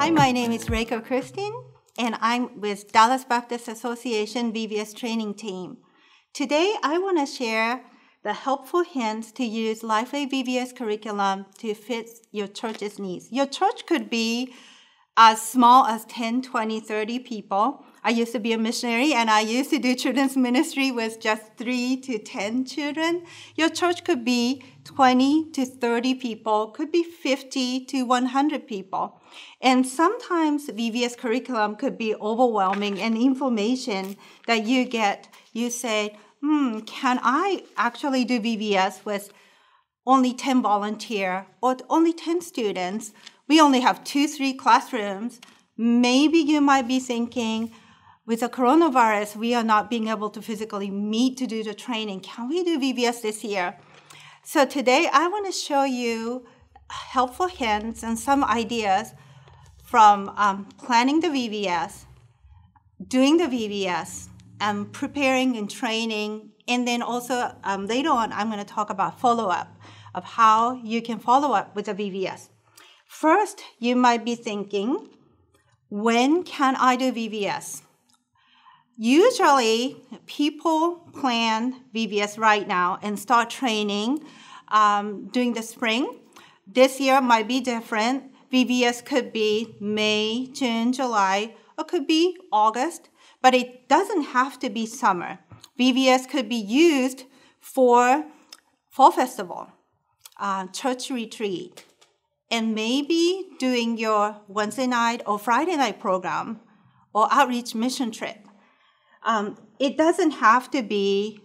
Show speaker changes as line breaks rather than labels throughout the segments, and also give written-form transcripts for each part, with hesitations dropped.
Hi, my name is Reiko Christine, and I'm with Dallas Baptist Association VBS Training Team. Today, I want to share the helpful hints to use Lifeway VBS curriculum to fit your church's needs. Your church could be as small as 10, 20, 30 people. I used to be a missionary, and I used to do children's ministry with just 3 to 10 children. Your church could be 20 to 30 people, could be 50 to 100 people. And sometimes VBS curriculum could be overwhelming, and information that you get, you say, can I actually do VBS with only 10 volunteers or only 10 students? We only have 2-3 classrooms. Maybe you might be thinking, with the coronavirus, we are not being able to physically meet to do the training. Can we do VBS this year? So today, I want to show you helpful hints and some ideas from planning the VBS, doing the VBS, and preparing and training. And then also later on, I'm going to talk about follow-up of how you can follow up with the VBS. First, you might be thinking, when can I do VBS? Usually, people plan VBS right now and start training during the spring. This year might be different. VBS could be May, June, July, or could be August, but it doesn't have to be summer. VBS could be used for fall festival, church retreat, and maybe doing your Wednesday night or Friday night program or outreach mission trip. It doesn't have to be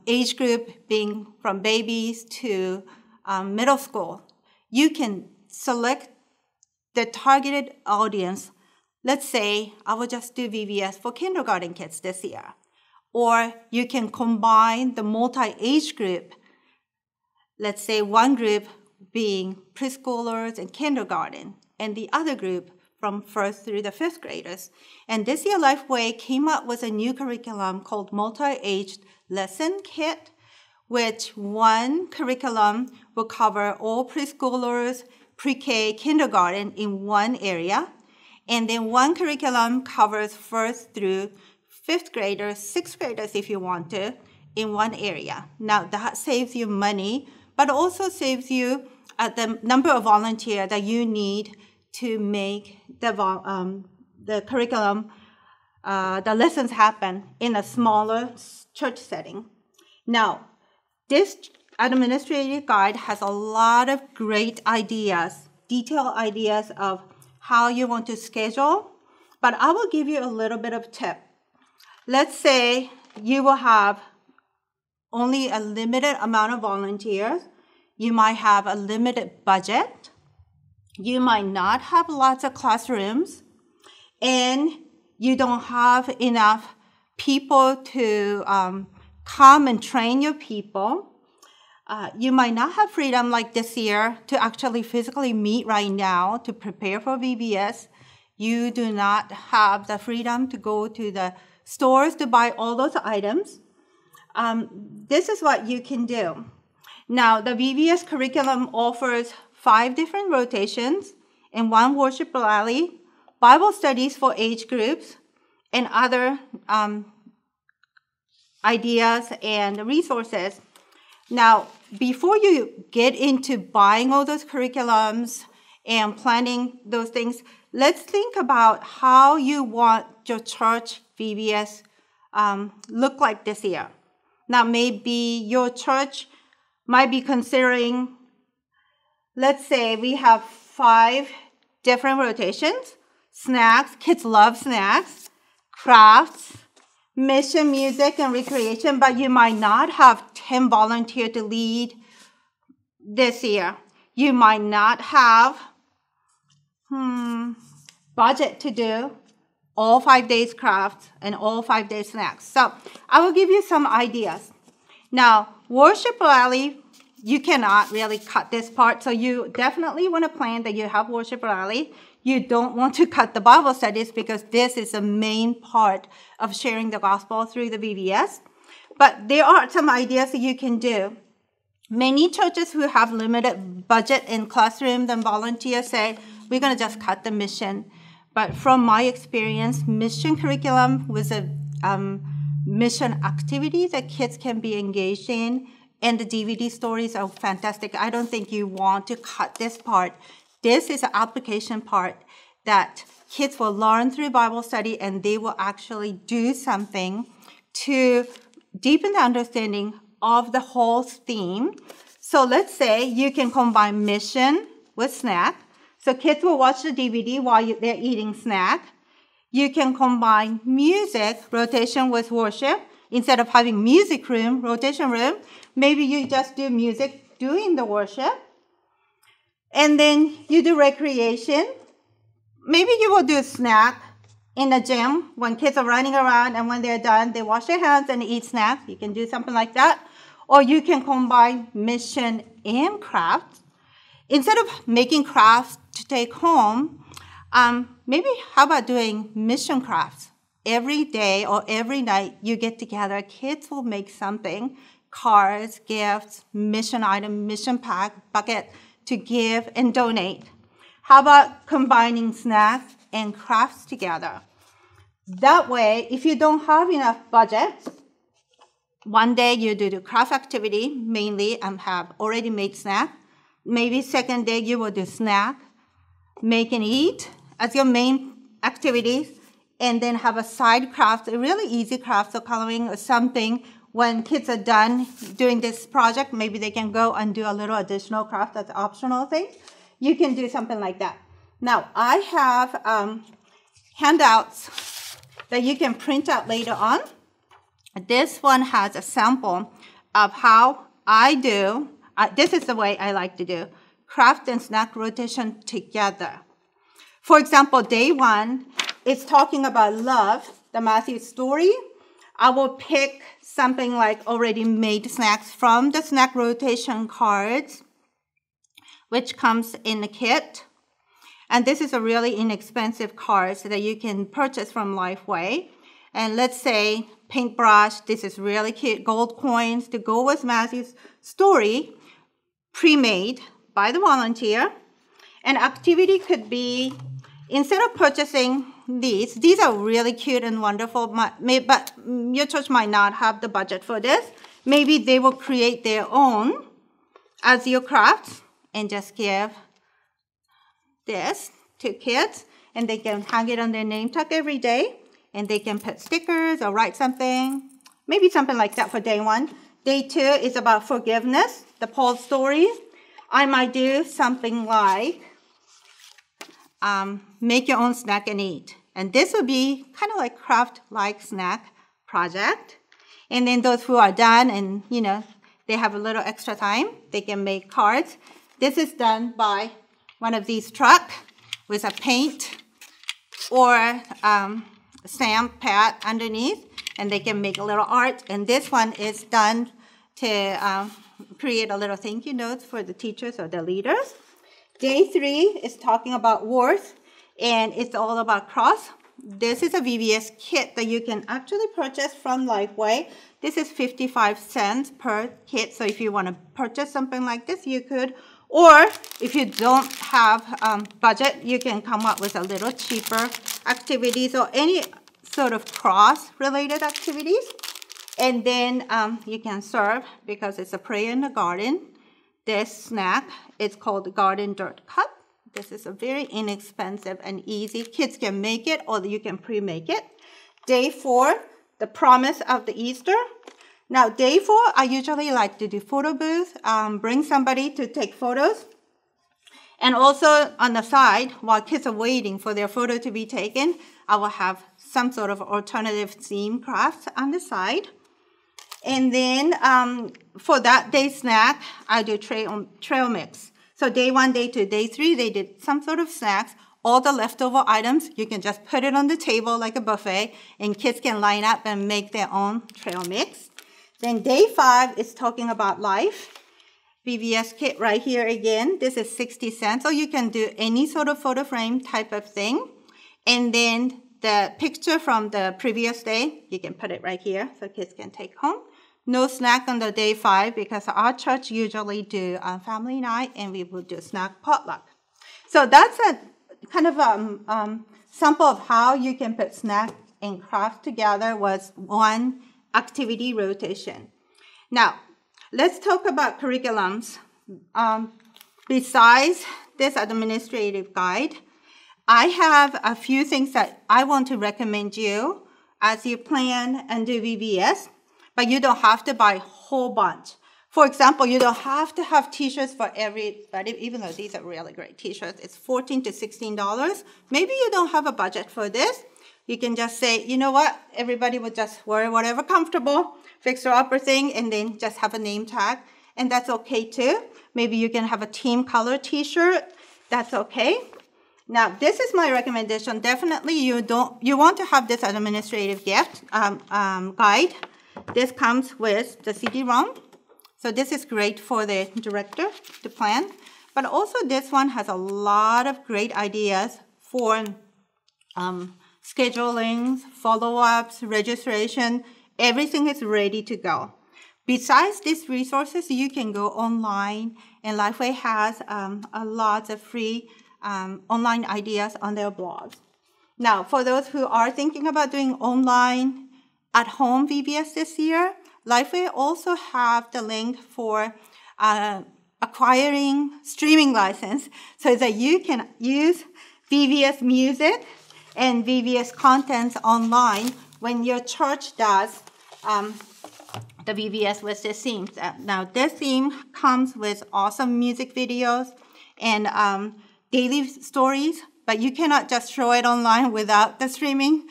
age group being from babies to middle school. You can select the targeted audience. Let's say I will just do VBS for kindergarten kids this year. Or you can combine the multi-age group. Let's say one group being preschoolers and kindergarten, and the other group from 1st through the 5th graders. And this year, Lifeway came up with a new curriculum called Multi-Aged Lesson Kit, which one curriculum will cover all preschoolers, pre-K, kindergarten in one area. And then one curriculum covers 1st through 5th graders, 6th graders if you want to, in one area. Now, that saves you money, but also saves you the number of volunteers that you need to make the curriculum, the lessons happen in a smaller church setting. Now, this administrative guide has a lot of great ideas, detailed ideas of how you want to schedule, but I will give you a little bit of tip. Let's say you will have only a limited amount of volunteers. You might have a limited budget. You might not have lots of classrooms, and you don't have enough people to come and train your people. You might not have freedom like this year to actually physically meet right now to prepare for VBS. You do not have the freedom to go to the stores to buy all those items. This is what you can do. Now, the VBS curriculum offers 5 different rotations and 1 worship rally, Bible studies for age groups, and other ideas and resources. Now, before you get into buying all those curriculums and planning those things, let's think about how you want your church VBS look like this year. Now, maybe your church might be considering, let's say we have 5 different rotations: snacks, kids love snacks, crafts, mission, music, and recreation, but you might not have 10 volunteers to lead this year. You might not have budget to do all 5 days crafts and all 5 days snacks. So I will give you some ideas. Now, worship rally, you cannot really cut this part, so you definitely want to plan that you have worship rally. You don't want to cut the Bible studies because this is the main part of sharing the gospel through the VBS. But there are some ideas that you can do. Many churches who have limited budget in classrooms and volunteers say, we're going to just cut the mission. But from my experience, mission curriculum was a mission activity that kids can be engaged in, and the DVD stories are fantastic. I don't think you want to cut this part. This is an application part that kids will learn through Bible study, and they will actually do something to deepen the understanding of the whole theme. So let's say you can combine mission with snack. So kids will watch the DVD while they're eating snack. You can combine music, rotation with worship. Instead of having music room, rotation room, maybe you just do music during the worship. And then you do recreation. Maybe you will do snack in the gym when kids are running around, and when they're done, they wash their hands and eat snacks. You can do something like that. Or you can combine mission and crafts. Instead of making crafts to take home, maybe how about doing mission crafts? Every day or every night you get together, kids will make something, cards, gifts, mission item, mission pack, bucket to give and donate. How about combining snacks and crafts together? That way, if you don't have enough budget, one day you do the craft activity mainly and have already made snack. Maybe second day you will do snack, make and eat as your main activities, and then have a side craft, a really easy craft, so coloring or something. When kids are done doing this project, maybe they can go and do a little additional craft that's optional thing. You can do something like that. Now, I have handouts that you can print out later on. This one has a sample of how I do. This is the way I like to do craft and snack rotation together. For example, day one is talking about love, the Matthew story. I will pick something like already made snacks from the snack rotation cards, which comes in the kit. And this is a really inexpensive card so that you can purchase from Lifeway. And let's say paintbrush, this is really cute, gold coins to go with Matthew's story, pre-made by the volunteer. An activity could be, instead of purchasing these are really cute and wonderful, but your church might not have the budget for this. Maybe they will create their own as your crafts and just give this to kids, and they can hang it on their name tag every day, and they can put stickers or write something, maybe something like that for day one. Day two is about forgiveness, the Paul story. I might do something like make your own snack and eat. And this will be kind of like craft-like snack project. And then those who are done and, they have a little extra time, they can make cards. This is done by one of these trucks with a paint or stamp pad underneath, and they can make a little art. And this one is done to create a little thank you notes for the teachers or the leaders. Day three is talking about worth, and it's all about cross. This is a VBS kit that you can actually purchase from Lifeway. This is 55 cents per kit, so if you want to purchase something like this, you could. Or if you don't have budget, you can come up with a little cheaper activities or any sort of cross-related activities. And then you can serve, because it's a prayer in the garden. This snack is called the Garden Dirt Cup. This is a very inexpensive and easy. Kids can make it, or you can pre-make it. Day four, the promise of the Easter. Now, day four, I usually like to do photo booth, bring somebody to take photos. And also on the side, while kids are waiting for their photo to be taken, I will have some sort of alternative theme crafts on the side. And then for that day's snack, I do trail mix. So day one, day two, day three, they did some sort of snacks. All the leftover items, you can just put it on the table like a buffet, and kids can line up and make their own trail mix. Then day five is talking about life. VBS kit right here again. This is 60 cents. So you can do any sort of photo frame type of thing. And then the picture from the previous day, you can put it right here so kids can take home. No snack on the day five, because our church usually do a family night, and we will do snack potluck. So that's a kind of sample of how you can put snack and craft together was one activity rotation. Now, let's talk about curriculums. Besides this administrative guide, I have a few things that I want to recommend you as you plan and do VBS, but you don't have to buy a whole bunch. For example, you don't have to have t-shirts for everybody, even though these are really great t-shirts. It's $14 to $16. Maybe you don't have a budget for this. You can just say, you know what, everybody would just wear whatever comfortable, fixer-upper thing, and then just have a name tag, and that's okay too. Maybe you can have a team color t-shirt. That's okay. Now, this is my recommendation. Definitely, you want to have this administrative gift guide. This comes with the CD-ROM. So this is great for the director to plan. But also this one has a lot of great ideas for scheduling, follow-ups, registration. Everything is ready to go. Besides these resources, you can go online, and Lifeway has a lot of free online ideas on their blogs. Now, for those who are thinking about doing online at-home VBS this year, Lifeway also have the link for acquiring streaming license so that you can use VBS music and VBS contents online when your church does the VBS with this theme. Now, this theme comes with awesome music videos and daily stories, but you cannot just throw it online without the streaming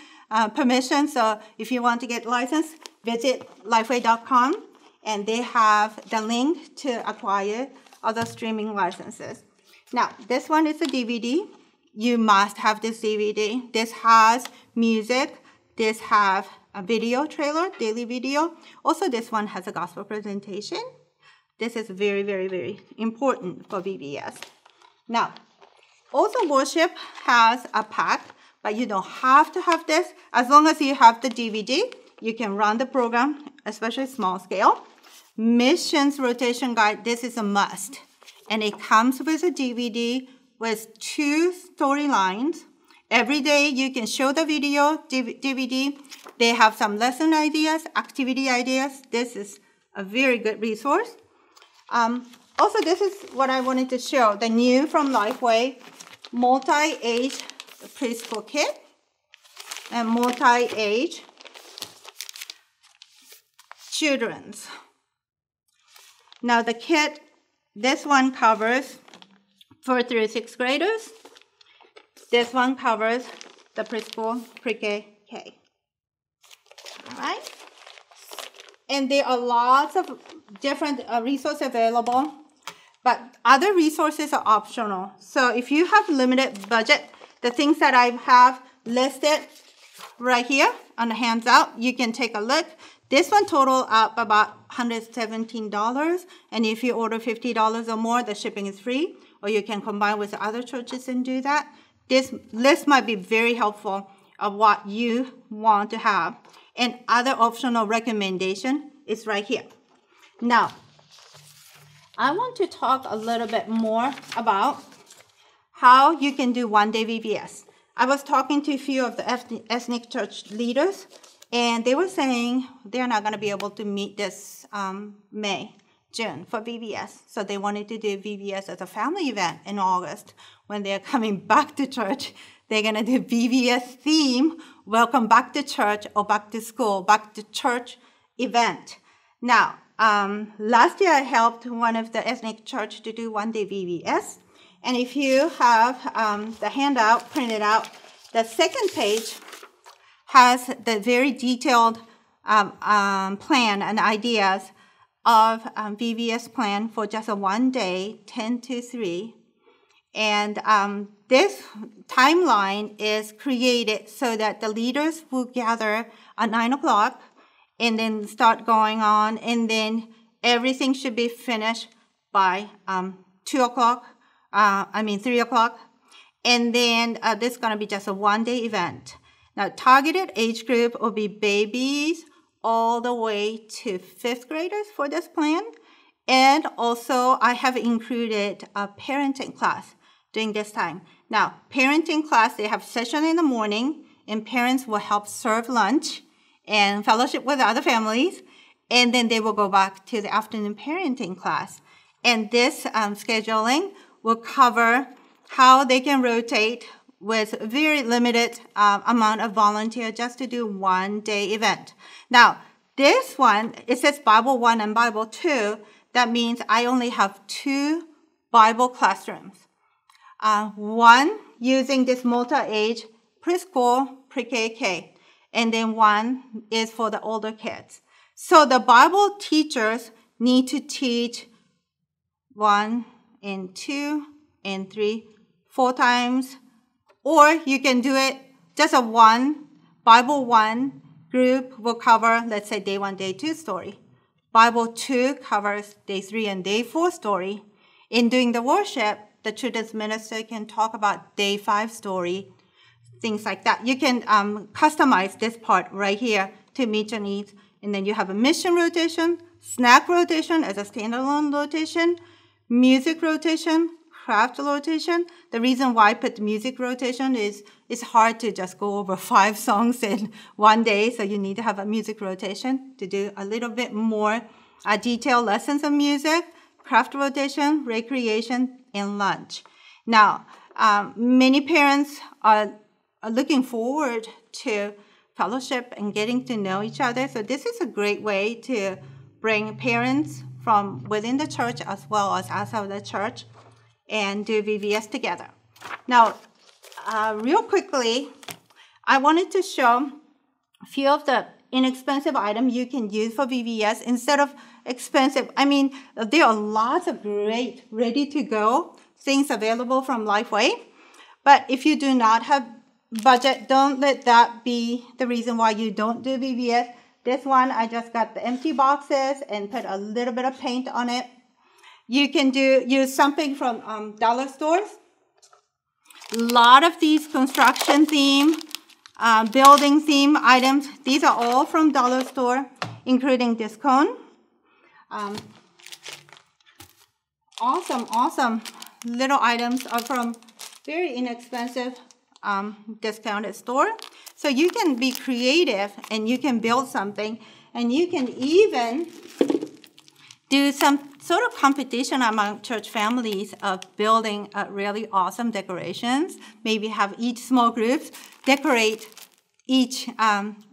permission. So if you want to get licensed, visit lifeway.com, and they have the link to acquire other streaming licenses. Now, this one is a DVD. You must have this DVD. This has music. This has a video trailer, daily video. Also, this one has a gospel presentation. This is very, very, very important for VBS. Now, also worship has a pack, but you don't have to have this. As long as you have the DVD, you can run the program, especially small scale. Missions rotation guide, this is a must. And it comes with a DVD with 2 storylines. Every day you can show the video, DVD. They have some lesson ideas, activity ideas. This is a very good resource. Also, this is what I wanted to show, the new from Lifeway, multi-age preschool kit and multi-age children's. Now the kit, this one covers 4th through 6th graders. This one covers the preschool, pre-K, K. All right? And there are lots of different resources available, but other resources are optional. So if you have limited budget, the things that I have listed right here on the handout, you can take a look. This one total up about $117, and if you order $50 or more, the shipping is free, or you can combine with other churches and do that. This list might be very helpful of what you want to have. And other optional recommendation is right here. Now, I want to talk a little bit more about how you can do one-day VBS. I was talking to a few of the ethnic church leaders, and they were saying they're not going to be able to meet this June for VBS. So they wanted to do VBS as a family event in August. When they're coming back to church, they're going to do VBS theme, welcome back to church or back to school, back to church event. Now, last year I helped one of the ethnic church to do one-day VBS. And if you have the handout printed out, the second page has the very detailed plan and ideas of VBS plan for just a one day, 10 to 3. And this timeline is created so that the leaders will gather at 9 o'clock and then start going on, and then everything should be finished by 3 o'clock. And then this is going to be just a one-day event. Now, targeted age group will be babies all the way to 5th graders for this plan. And also, I have included a parenting class during this time. Now, parenting class, they have session in the morning, and parents will help serve lunch and fellowship with other families, and then they will go back to the afternoon parenting class. And this scheduling will cover how they can rotate with very limited amount of volunteer just to do one day event. Now, this one, it says Bible 1 and Bible 2. That means I only have 2 Bible classrooms. One using this multi-age preschool, pre-K, and then one is for the older kids. So the Bible teachers need to teach 1 and 2 and 3, 4 times, or you can do it just a one, Bible 1 group will cover, let's say, day 1, day 2 story. Bible 2 covers day 3 and day 4 story. In doing the worship, the children's minister can talk about day 5 story, things like that. You can customize this part right here to meet your needs. And then you have a mission rotation, snack rotation as a standalone rotation, music rotation, craft rotation. The reason why I put music rotation is it's hard to just go over 5 songs in one day, so you need to have a music rotation to do a little bit more detailed lessons of music, craft rotation, recreation, and lunch. Now, many parents are looking forward to fellowship and getting to know each other, so this is a great way to bring parents from within the church as well as outside of the church and do VBS together. Now, real quickly, I wanted to show a few of the inexpensive items you can use for VBS instead of expensive. I mean, there are lots of great, ready-to-go things available from Lifeway. But if you do not have budget, don't let that be the reason why you don't do VBS. This one, I just got the empty boxes and put a little bit of paint on it. You can use something from dollar stores. A lot of these construction theme, building theme items, these are all from dollar store, including this cone. Awesome little items are from very inexpensive discounted store. So you can be creative and you can build something, and you can even do some sort of competition among church families of building really awesome decorations. Maybe have each small groups decorate each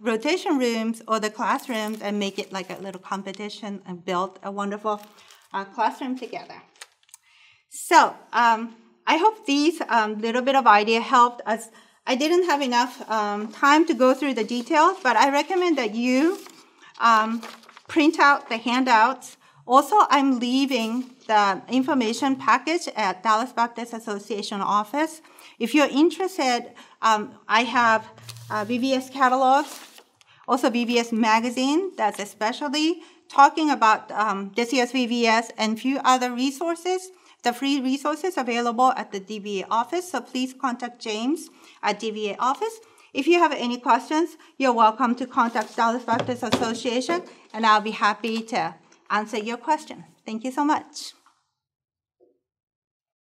rotation rooms or the classrooms and make it like a little competition and build a wonderful classroom together. So I hope these little bit of idea helped us. I didn't have enough time to go through the details, but I recommend that you print out the handouts. Also, I'm leaving the information package at Dallas Baptist Association office. If you're interested, I have VBS catalogs, also VBS magazine that's especially talking about this year's VBS and a few other resources, the free resources available at the DBA office. So please contact James at DBA office. If you have any questions, you're welcome to contact Dallas Baptist Association, and I'll be happy to answer your question. Thank you so much.